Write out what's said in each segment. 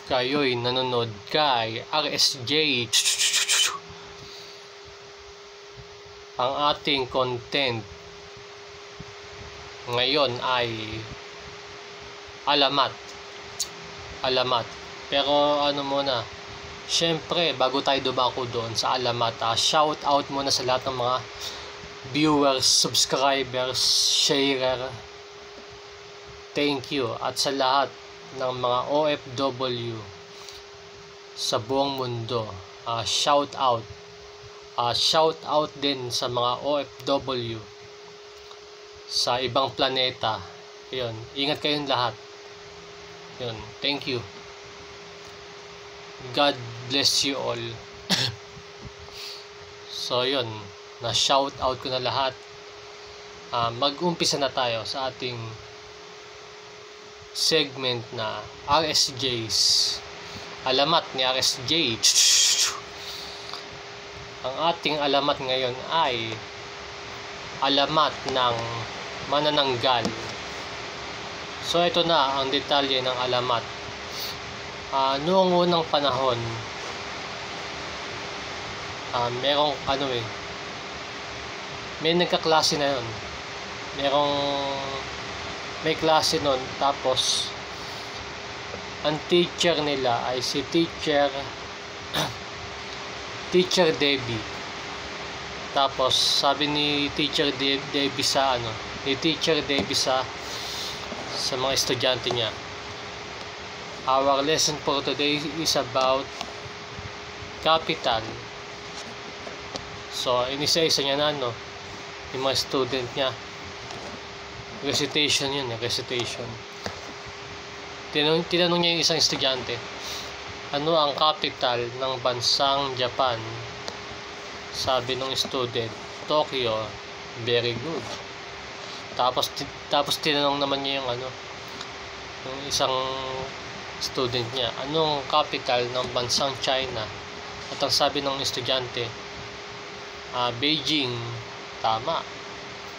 kayo'y nanonood kay RSJ. Ang ating content ngayon ay alamat. Pero ano muna, syempre bago tayo dumako doon sa alamat, shout out muna sa lahat ng mga viewers, subscribers, sharer. Thank you. At sa lahat ng mga OFW sa buong mundo, shout out. Shout out din sa mga OFW sa ibang planeta. Yun, ingat kayong lahat. Yun, thank you. God bless you all. So yun, na shout out ko na lahat. Mag-umpisa na tayo sa ating segment na RSJs. Alamat ni RSJ. Ang ating alamat ngayon ay alamat ng manananggal. So ito na ang detalye ng alamat. Noong unang panahon, merong may nagkaklase na yun. May klase nun, tapos ang teacher nila ay si Teacher Debbie. Tapos sabi ni Teacher Debbie sa mga estudyante niya, our lesson for today is about capital. So inisa-isa niya na yung mga student niya. Recitation yun, recitation. Tinanong niya yung isang estudyante, ano ang capital ng bansang Japan? Sabi ng student, Tokyo. Very good. Tapos tinanong naman niya yung isang student niya, anong capital ng bansang China? At ang sabi ng estudyante, Beijing. Tama.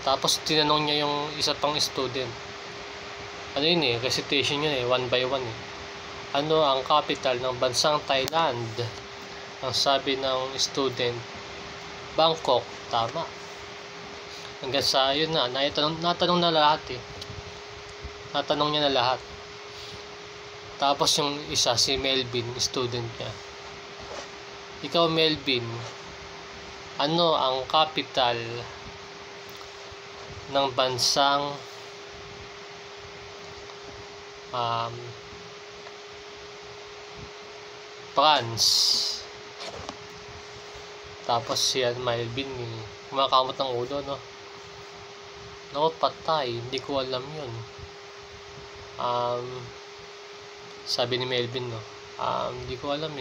Tapos tinanong niya yung isa pang student, recitation yun one by one ano ang capital ng bansang Thailand? Ang sabi ng student, Bangkok. Tama. Hanggang sa yun natanong na lahat natanong niya na lahat. Tapos yung isa, si Melvin, student niya, ikaw Melvin, ano ang capital ng bansang France? Tapos siya Melvin kumakamot ng ulo, naku, patay, hindi ko alam yun. Sabi ni Melvin, hindi ko alam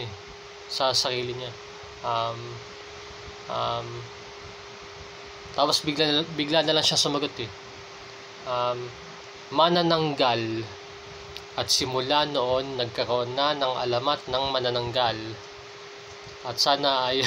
sa sarili niya. Tapos bigla na lang siya sumagot manananggal. At simula noon nagkaroon na ng alamat ng manananggal. At sana ay